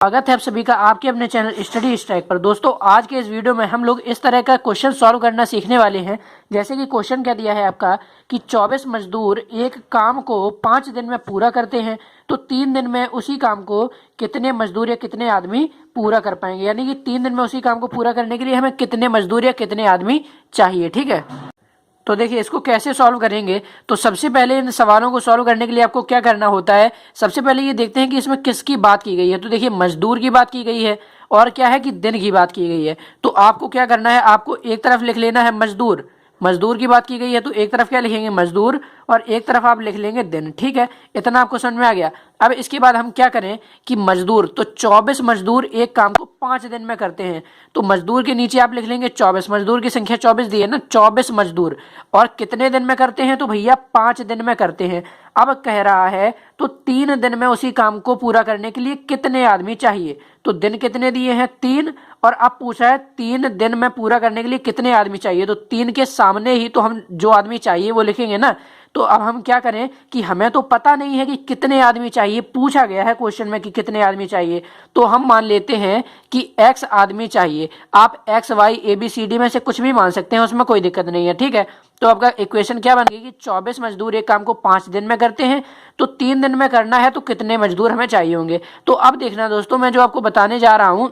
स्वागत है आप सभी का आपके अपने चैनल स्टडी स्ट्राइक पर। दोस्तों आज के इस वीडियो में हम लोग इस तरह का क्वेश्चन सॉल्व करना सीखने वाले हैं। जैसे कि क्वेश्चन क्या दिया है आपका कि 24 मजदूर एक काम को 5 दिन में पूरा करते हैं, तो 3 दिन में उसी काम को कितने मजदूर या कितने आदमी पूरा कर पाएंगे। यानी कि 3 दिन में उसी काम को पूरा करने के लिए हमें कितने मजदूर या कितने आदमी चाहिए। ठीक है, तो देखिए इसको कैसे सॉल्व करेंगे। तो सबसे पहले इन सवालों को सॉल्व करने के लिए आपको क्या करना होता है, सबसे पहले ये देखते हैं कि इसमें किसकी बात की गई है। तो देखिए मजदूर की बात की गई है और क्या है कि दिन की बात की गई है। तो आपको क्या करना है, आपको एक तरफ लिख लेना है मजदूर, मजदूर की बात की गई है तो एक तरफ क्या लिखेंगे मजदूर और एक तरफ आप लिख लेंगे दिन। ठीक है, इतना आपको समझ में आ गया। अब इसके बाद हम क्या करें कि मजदूर, तो 24 मजदूर एक काम को 5 दिन में करते हैं, तो मजदूर के नीचे आप लिख लेंगे 24। मजदूर की संख्या 24 दी है ना, 24 मजदूर और कितने दिन में करते हैं, तो भैया 5 दिन में करते हैं। अब कह रहा है तो 3 दिन में उसी काम को पूरा करने के लिए कितने आदमी चाहिए। तो दिन कितने दिए हैं 3, और अब पूछा है 3 दिन में पूरा करने के लिए कितने आदमी चाहिए। तो 3 के सामने ही तो हम जो आदमी चाहिए वो लिखेंगे ना। तो अब हम क्या करें कि हमें तो पता नहीं है कि कितने आदमी चाहिए, पूछा गया है क्वेश्चन में कि कितने आदमी चाहिए, तो हम मान लेते हैं कि x आदमी चाहिए। आप x y a b c d में से कुछ भी मान सकते हैं, उसमें कोई दिक्कत नहीं है। ठीक है, तो आपका इक्वेशन क्या बन गई कि 24 मजदूर एक काम को 5 दिन में करते हैं, तो 3 दिन में करना है तो कितने मजदूर हमें चाहिए होंगे। तो अब देखना दोस्तों, मैं जो आपको बताने जा रहा हूं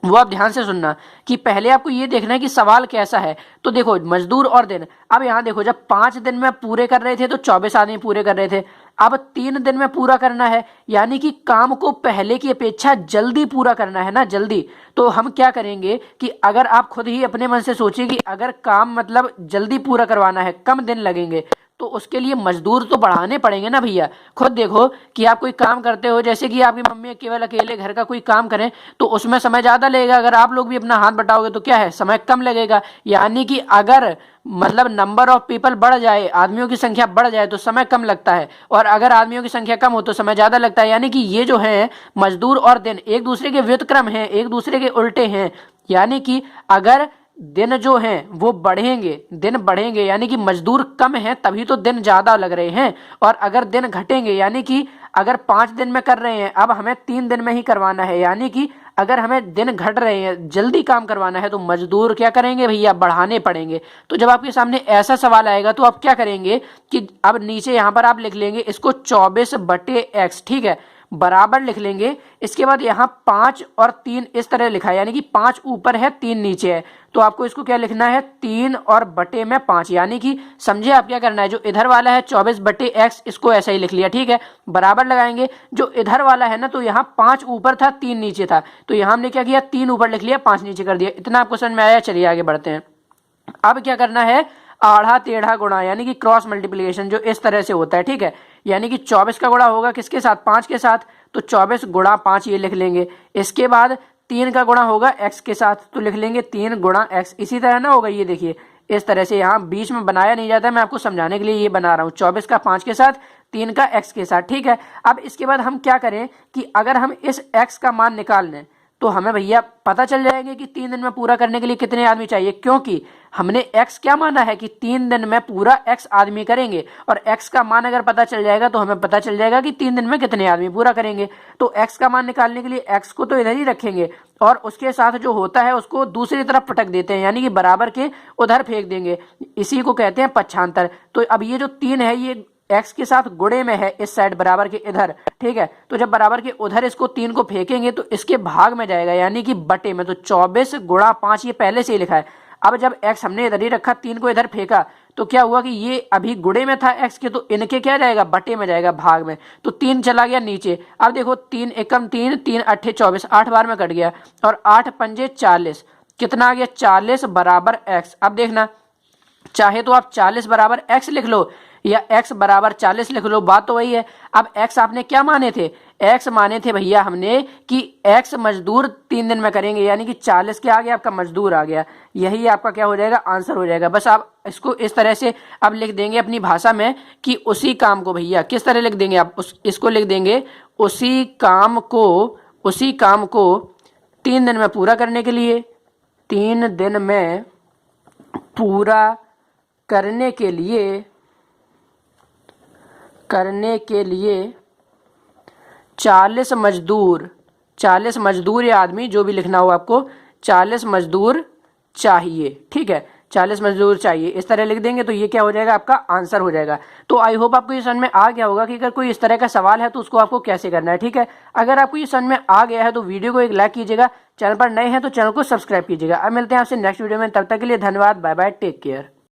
वो आप ध्यान से सुनना कि पहले आपको ये देखना है कि सवाल कैसा है। तो देखो मजदूर और दिन, अब यहाँ देखो जब 5 दिन में पूरे कर रहे थे तो 24 आदमी पूरे कर रहे थे, अब 3 दिन में पूरा करना है, यानी कि काम को पहले की अपेक्षा जल्दी पूरा करना है ना, जल्दी। तो हम क्या करेंगे कि अगर आप खुद ही अपने मन से सोचिए कि अगर काम मतलब जल्दी पूरा करवाना है, कम दिन लगेंगे, तो उसके लिए मजदूर तो बढ़ाने पड़ेंगे ना भैया। खुद देखो कि आप कोई काम करते हो, जैसे कि आपकी मम्मी केवल अकेले घर का कोई काम करें तो उसमें समय ज़्यादा लगेगा, अगर आप लोग भी अपना हाथ बटाओगे तो क्या है समय कम लगेगा। यानी कि अगर मतलब नंबर ऑफ पीपल बढ़ जाए, आदमियों की संख्या बढ़ जाए तो समय कम लगता है, और अगर आदमियों की संख्या कम हो तो समय ज़्यादा लगता है। यानी कि ये जो है मजदूर और दिन एक दूसरे के व्युत्क्रम हैं, एक दूसरे के उल्टे हैं। यानी कि अगर दिन जो हैं वो बढ़ेंगे, दिन बढ़ेंगे यानी कि मजदूर कम हैं तभी तो दिन ज्यादा लग रहे हैं, और अगर दिन घटेंगे यानी कि अगर 5 दिन में कर रहे हैं अब हमें 3 दिन में ही करवाना है, यानी कि अगर हमें दिन घट रहे हैं जल्दी काम करवाना है तो मजदूर क्या करेंगे भैया बढ़ाने पड़ेंगे। तो जब आपके सामने ऐसा सवाल आएगा तो आप क्या करेंगे कि अब नीचे यहां पर आप लिख लेंगे इसको 24/x। ठीक है, बराबर लिख लेंगे। इसके बाद यहाँ 5 और 3 इस तरह लिखा है, यानी कि 5 ऊपर है 3 नीचे है, तो आपको इसको क्या लिखना है 3 और बटे में 5। यानी कि समझे आप क्या करना है, जो इधर वाला है 24/x इसको ऐसा ही लिख लिया। ठीक है, बराबर लगाएंगे। जो इधर वाला है ना, तो यहाँ 5 ऊपर था 3 नीचे था, तो यहाँ हमने क्या किया 3 ऊपर लिख लिया 5 नीचे कर दिया। इतना आपको समझ में आया, चलिए आगे बढ़ते हैं। अब क्या करना है आढ़ा टेढ़ा गुणा, यानी कि क्रॉस मल्टीप्लिकेशन जो इस तरह से होता है। ठीक है, यानी कि 24 का गुणा होगा किसके साथ 5 के साथ, तो 24 गुणा 5 ये लिख लेंगे। इसके बाद 3 का गुणा होगा x के साथ, तो लिख लेंगे 3 गुणा x। इसी तरह ना होगा, ये देखिए इस तरह से, यहाँ बीच में बनाया नहीं जाता, मैं आपको समझाने के लिए ये बना रहा हूँ। 24 का 5 के साथ, 3 का x के साथ। ठीक है, अब इसके बाद हम क्या करें कि अगर हम इस x का मान निकाल लें तो हमें भैया पता चल जाएंगे कि 3 दिन में पूरा करने के लिए कितने आदमी चाहिए, क्योंकि हमने x क्या माना है कि 3 दिन में पूरा x आदमी करेंगे, और x का मान अगर पता चल जाएगा तो हमें पता चल जाएगा कि 3 दिन में कितने आदमी पूरा करेंगे। तो x का मान निकालने के लिए x को तो इधर ही रखेंगे और उसके साथ जो होता है उसको दूसरी तरफ पटक देते हैं, यानी कि बराबर के उधर फेंक देंगे, इसी को कहते हैं पक्षांतर। तो अब ये जो 3 है ये x के साथ गुणे में है इस साइड बराबर के इधर। ठीक है, तो जब बराबर के उधर इसको 3 को फेंकेंगे तो इसके भाग में जाएगा, यानी कि बटे में। तो 24 गुणा 5 ये पहले से ही लिखा है। अब जब x हमने इधर ही रखा 3 को इधर फेंका तो क्या हुआ कि ये अभी गुणे में था x के, तो इनके क्या जाएगा बटे में जाएगा, भाग में। तो 3 चला गया नीचे। अब देखो 3 एकम 3, 3 अट्ठे 24, 8 बार में कट गया, और 8 पंजे 40, कितना आ गया 40 बराबर x। अब देखना चाहे तो आप 40 बराबर x लिख लो या x बराबर 40 लिख लो, बात तो वही है। अब x आपने क्या माने थे, x माने थे भैया हमने कि x मजदूर 3 दिन में करेंगे, यानी कि 40 के आगे आपका मजदूर आ गया, यही आपका क्या हो जाएगा आंसर हो जाएगा। बस आप इसको इस तरह से अब लिख देंगे अपनी भाषा में कि उसी काम को भैया किस तरह लिख देंगे आप, इसको लिख देंगे उसी काम को 3 दिन में पूरा करने के लिए, 3 दिन में पूरा करने के लिए 40 मजदूर 40 मजदूर या आदमी जो भी लिखना हो आपको, 40 मजदूर चाहिए। ठीक है, 40 मजदूर चाहिए, इस तरह लिख देंगे तो ये क्या हो जाएगा, आपका आंसर हो जाएगा। तो आई होप आपको ये समझ में आ गया होगा कि अगर कोई इस तरह का सवाल है तो उसको आपको कैसे करना है। ठीक है, अगर आपको ये समझ में आ गया है तो वीडियो को एक लाइक कीजिएगा, चैनल पर नए हैं तो चैनल को सब्सक्राइब कीजिएगा। अब मिलते हैं आपसे नेक्स्ट वीडियो में, तब तक के लिए धन्यवाद, बाय बाय, टेक केयर।